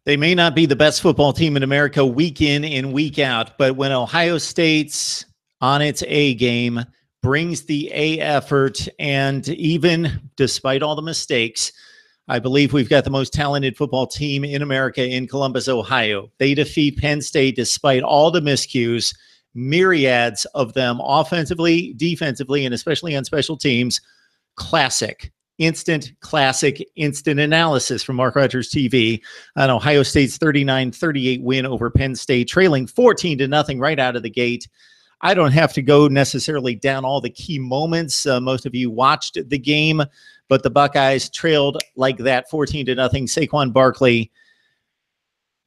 They may not be the best football team in America week in and week out, but when Ohio State's on its A game, brings the A effort, and even despite all the mistakes, I believe we've got the most talented football team in America in Columbus, Ohio. They defeat Penn State despite all the miscues, myriads of them offensively, defensively, and especially on special teams. Classic. Instant classic, instant analysis from MarkRogersTV on Ohio State's 39-38 win over Penn State, trailing 14-0 right out of the gate. I don't have to go necessarily down all the key moments. Most of you watched the game, but the Buckeyes trailed like that, 14-0. Saquon Barkley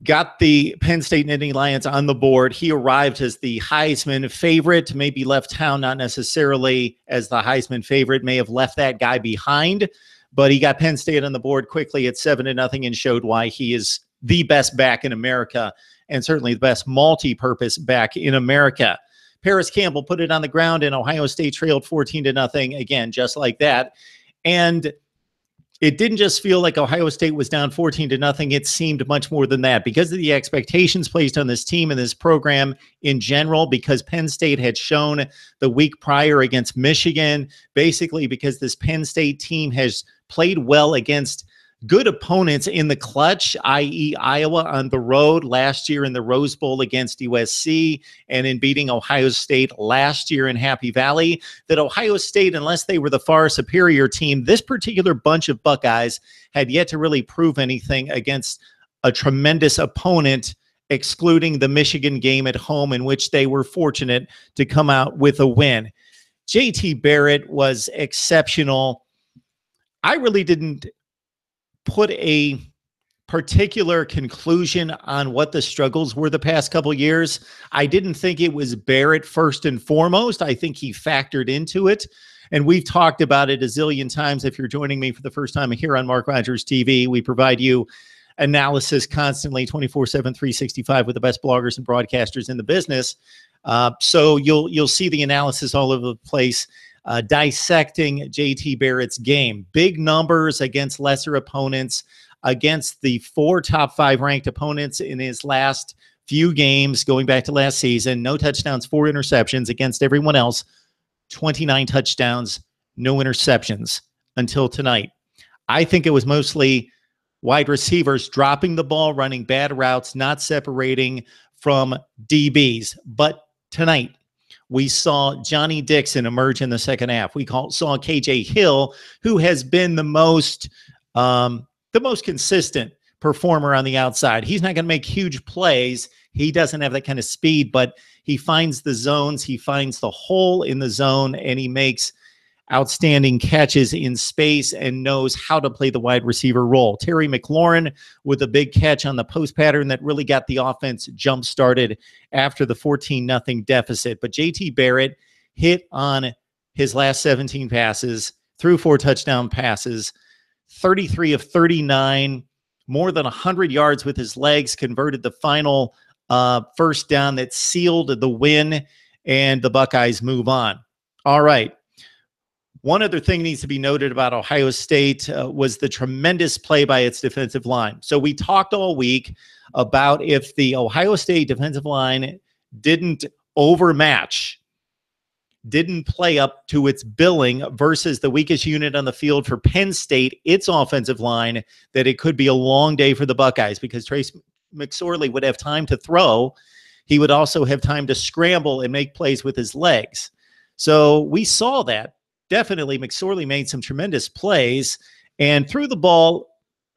got the Penn State Nittany Lions on the board. He arrived as the Heisman favorite, maybe left town, not necessarily as the Heisman favorite, may have left that guy behind, but he got Penn State on the board quickly at 7-0 and showed why he is the best back in America and certainly the best multi-purpose back in America. Paris Campbell put it on the ground and Ohio State trailed 14-0 again, just like that. And it didn't just feel like Ohio State was down 14-0. It seemed much more than that because of the expectations placed on this team and this program in general, because Penn State had shown the week prior against Michigan, basically because this Penn State team has played well against good opponents in the clutch, i.e. Iowa on the road last year in the Rose Bowl against USC, and in beating Ohio State last year in Happy Valley, that Ohio State, unless they were the far superior team, this particular bunch of Buckeyes had yet to really prove anything against a tremendous opponent, excluding the Michigan game at home, in which they were fortunate to come out with a win. JT Barrett was exceptional. I really didn't put a particular conclusion on what the struggles were the past couple years. I didn't think it was Barrett first and foremost. I think he factored into it. And we've talked about it a zillion times. If you're joining me for the first time here on Mark Rogers TV, we provide you analysis constantly, 24/7, 365 with the best bloggers and broadcasters in the business. So you'll see the analysis all over the place. Dissecting JT Barrett's game. Big numbers against lesser opponents, against the 4 top 5 ranked opponents in his last few games going back to last season. No touchdowns, 4 interceptions. Against everyone else, 29 touchdowns, no interceptions until tonight. I think it was mostly wide receivers dropping the ball, running bad routes, not separating from DBs. But tonight, we saw Johnny Dixon emerge in the second half. We saw KJ Hill, who has been the most consistent performer on the outside. He's not going to make huge plays. He doesn't have that kind of speed, but he finds the zones. He finds the hole in the zone, and he makes outstanding catches in space and knows how to play the wide receiver role. Terry McLaurin with a big catch on the post pattern that really got the offense jump started after the 14-0 deficit. But JT Barrett hit on his last 17 passes, threw 4 touchdown passes, 33 of 39, more than 100 yards with his legs, converted the final first down that sealed the win, and the Buckeyes move on. All right. One other thing needs to be noted about Ohio State was the tremendous play by its defensive line. So we talked all week about if the Ohio State defensive line didn't overmatch, didn't play up to its billing versus the weakest unit on the field for Penn State, its offensive line, that it could be a long day for the Buckeyes because Trace McSorley would have time to throw. He would also have time to scramble and make plays with his legs. So we saw that. Definitely, McSorley made some tremendous plays and threw the ball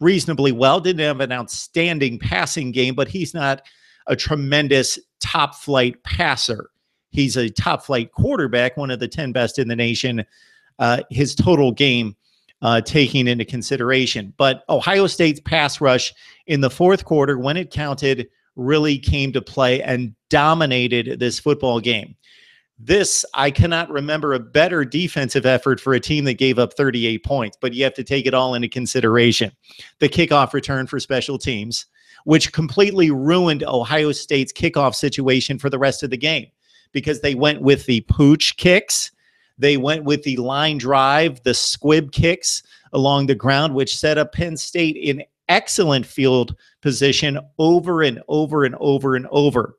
reasonably well. Didn't have an outstanding passing game, but he's not a tremendous top-flight passer. He's a top-flight quarterback, one of the 10 best in the nation, his total game taking into consideration. But Ohio State's pass rush in the fourth quarter, when it counted, really came to play and dominated this football game. I cannot remember a better defensive effort for a team that gave up 38 points, but you have to take it all into consideration. The kickoff return for special teams, which completely ruined Ohio State's kickoff situation for the rest of the game because they went with the pooch kicks. They went with the line drive, the squib kicks along the ground, which set up Penn State in excellent field position over and over and over and over.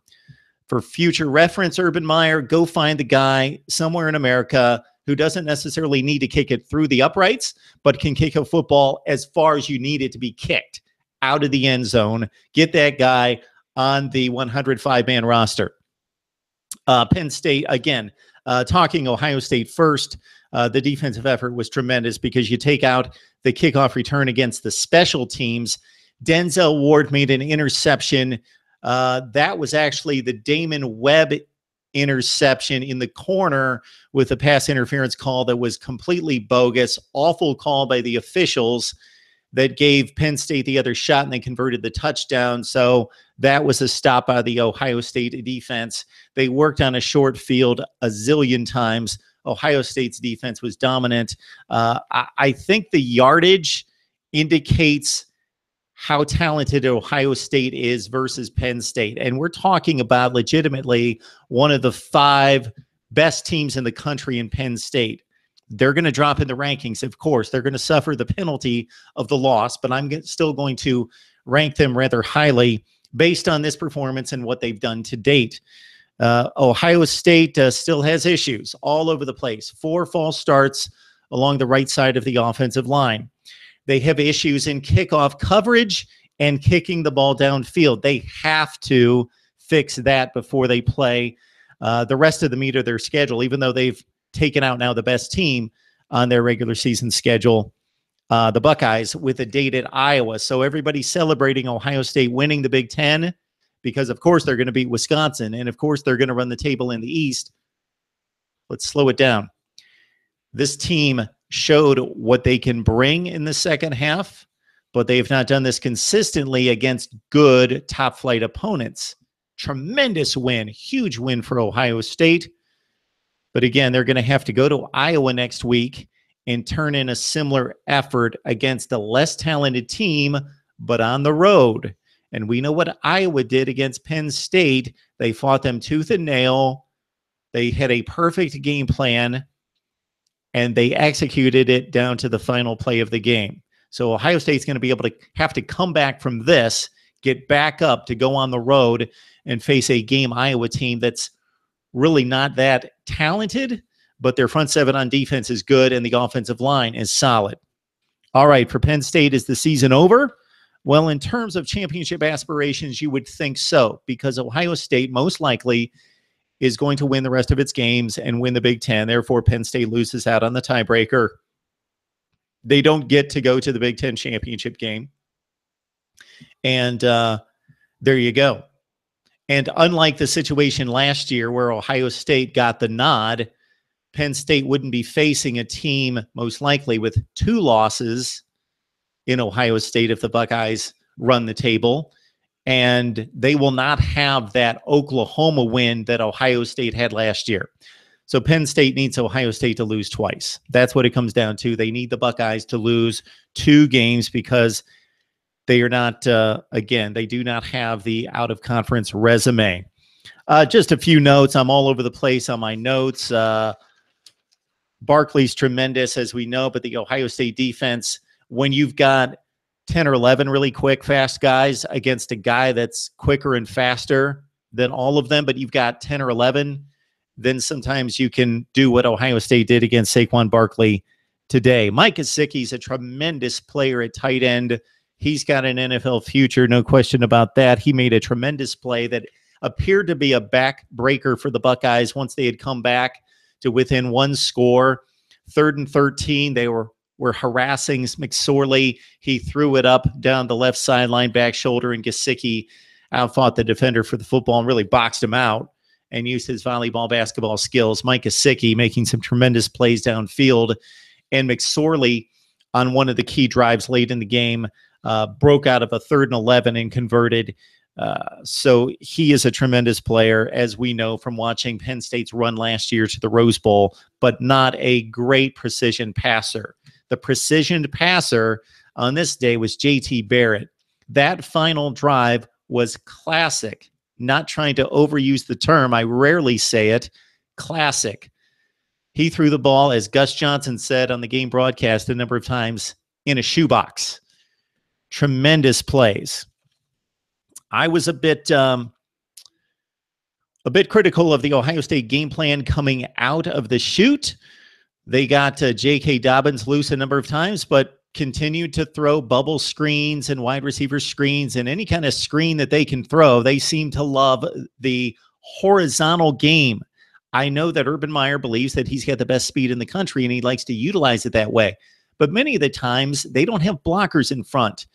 For future reference, Urban Meyer, go find the guy somewhere in America who doesn't necessarily need to kick it through the uprights, but can kick a football as far as you need it to be kicked out of the end zone. Get that guy on the 105-man roster. Penn State, again, talking Ohio State first, the defensive effort was tremendous because you take out the kickoff return against the special teams. Denzel Ward made an interception. That was actually the Damon Webb interception in the corner with a pass interference call that was completely bogus. Awful call by the officials that gave Penn State the other shot, and they converted the touchdown. So that was a stop by the Ohio State defense. They worked on a short field a zillion times. Ohio State's defense was dominant. I think the yardage indicates how talented Ohio State is versus Penn State. And we're talking about legitimately one of the 5 best teams in the country in Penn State. They're going to drop in the rankings, of course. They're going to suffer the penalty of the loss, but I'm still going to rank them rather highly based on this performance and what they've done to date. Ohio State still has issues all over the place. 4 false starts along the right side of the offensive line. They have issues in kickoff coverage and kicking the ball downfield. They have to fix that before they play the rest of the meat of their schedule, even though they've taken out now the best team on their regular season schedule, the Buckeyes, with a date at Iowa. So everybody's celebrating Ohio State winning the Big Ten because, of course, they're going to beat Wisconsin. And, of course, they're going to run the table in the East. Let's slow it down. This team showed what they can bring in the second half, but they've not done this consistently against good top-flight opponents. Tremendous win, huge win for Ohio State. But again, they're going to have to go to Iowa next week and turn in a similar effort against a less talented team, but on the road. And we know what Iowa did against Penn State. They fought them tooth and nail. They had a perfect game plan, and they executed it down to the final play of the game. So Ohio State's going to be able to have to come back from this, get back up to go on the road and face a game Iowa team that's really not that talented, but their front 7 on defense is good and the offensive line is solid. All right, for Penn State, is the season over? Well, in terms of championship aspirations, you would think so, because Ohio State most likely is going to win the rest of its games and win the Big Ten. Therefore, Penn State loses out on the tiebreaker. They don't get to go to the Big Ten championship game. And there you go. And unlike the situation last year where Ohio State got the nod, Penn State wouldn't be facing a team most likely with 2 losses in Ohio State if the Buckeyes run the table. And they will not have that Oklahoma win that Ohio State had last year. So Penn State needs Ohio State to lose twice. That's what it comes down to. They need the Buckeyes to lose 2 games because they are not, again, they do not have the out-of-conference resume. Just a few notes. I'm all over the place on my notes. Barkley's tremendous, as we know, but the Ohio State defense, when you've got 10 or 11 really quick, fast guys against a guy that's quicker and faster than all of them, but you've got 10 or 11, then sometimes you can do what Ohio State did against Saquon Barkley today. Mike Gesicki's a tremendous player at tight end. He's got an NFL future, no question about that. He made a tremendous play that appeared to be a backbreaker for the Buckeyes once they had come back to within 1 score. 3rd and 13, they were harassing McSorley. He threw it up down the left sideline, back shoulder, and Gesicki outfought the defender for the football and really boxed him out and used his volleyball basketball skills. Mike Gesicki making some tremendous plays downfield. And McSorley, on one of the key drives late in the game, broke out of a 3rd and 11 and converted. So he is a tremendous player, as we know from watching Penn State's run last year to the Rose Bowl, but not a great precision passer. The precision passer on this day was J.T. Barrett. That final drive was classic. Not trying to overuse the term, I rarely say it, classic. He threw the ball, as Gus Johnson said on the game broadcast a number of times, in a shoebox. tremendous plays. I was a bit critical of the Ohio State game plan coming out of the chute. They got J.K. Dobbins loose a number of times, but continued to throw bubble screens and wide receiver screens and any kind of screen that they can throw. They seem to love the horizontal game. I know that Urban Meyer believes that he's got the best speed in the country and he likes to utilize it that way. But many of the times they don't have blockers in front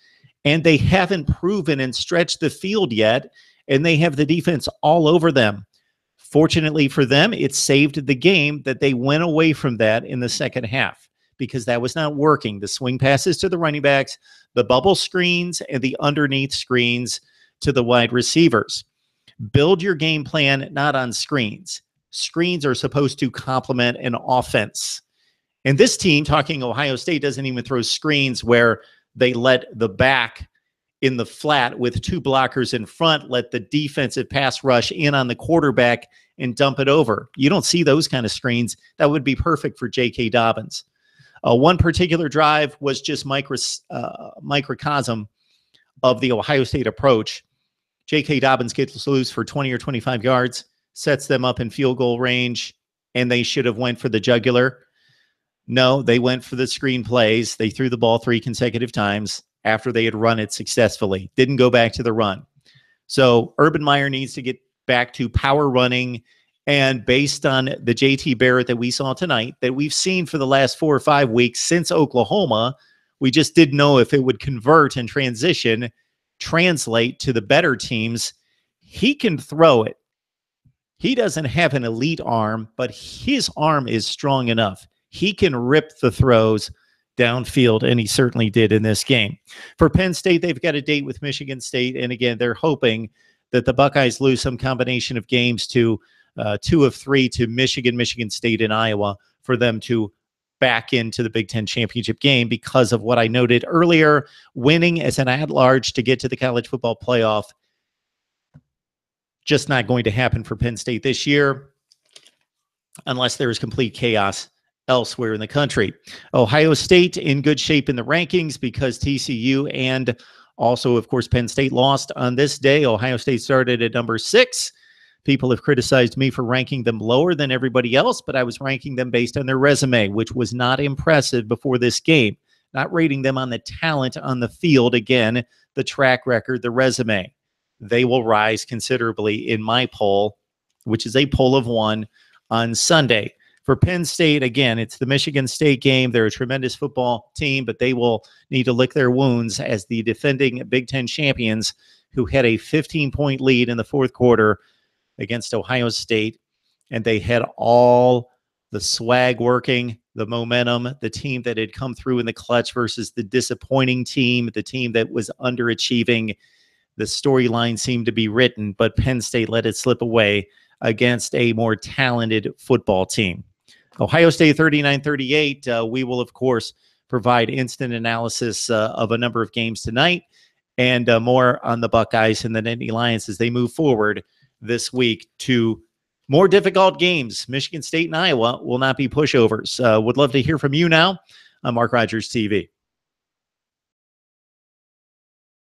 and they haven't proven and stretched the field yet. And they have the defense all over them. Fortunately for them, it saved the game that they went away from that in the second half because that was not working. The swing passes to the running backs, the bubble screens, and the underneath screens to the wide receivers. Build your game plan not on screens. Screens are supposed to complement an offense. And this team, talking Ohio State, doesn't even throw screens where they let the back in the flat with two blockers in front, let the defensive pass rush in on the quarterback and dump it over. You don't see those kind of screens. That would be perfect for J.K. Dobbins. One particular drive was just microcosm of the Ohio State approach. J.K. Dobbins gets loose for 20 or 25 yards, sets them up in field goal range, and they should have went for the jugular. No, they went for the screen plays. They threw the ball 3 consecutive times after they had run it successfully. Didn't go back to the run. So Urban Meyer needs to get back to power running. And based on the JT Barrett that we saw tonight, that we've seen for the last 4 or 5 weeks since Oklahoma, we just didn't know if it would convert and translate to the better teams. He can throw it. He doesn't have an elite arm, but his arm is strong enough. He can rip the throws downfield, and he certainly did in this game. For Penn State, they've got a date with Michigan State, and again, they're hoping that the Buckeyes lose some combination of games to 2 of 3 to Michigan, Michigan State, and Iowa for them to back into the Big Ten championship game because of what I noted earlier, winning as an at-large to get to the college football playoff. Just not going to happen for Penn State this year unless there is complete chaos elsewhere in the country. Ohio State in good shape in the rankings because TCU and also, of course, Penn State lost on this day. Ohio State started at number 6. People have criticized me for ranking them lower than everybody else, but I was ranking them based on their resume, which was not impressive before this game. Not rating them on the talent on the field. Again, the track record, the resume. They will rise considerably in my poll, which is a poll of 1 on Sunday. For Penn State, again, it's the Michigan State game. They're a tremendous football team, but they will need to lick their wounds as the defending Big Ten champions who had a 15-point lead in the fourth quarter against Ohio State, and they had all the swag working, the momentum, the team that had come through in the clutch versus the disappointing team, the team that was underachieving. The storyline seemed to be written, but Penn State let it slip away against a more talented football team. Ohio State 39-38. We will, of course, provide instant analysis of a number of games tonight and more on the Buckeyes and the Nittany Lions as they move forward this week to more difficult games. Michigan State and Iowa will not be pushovers. Would love to hear from you now on Mark Rogers TV.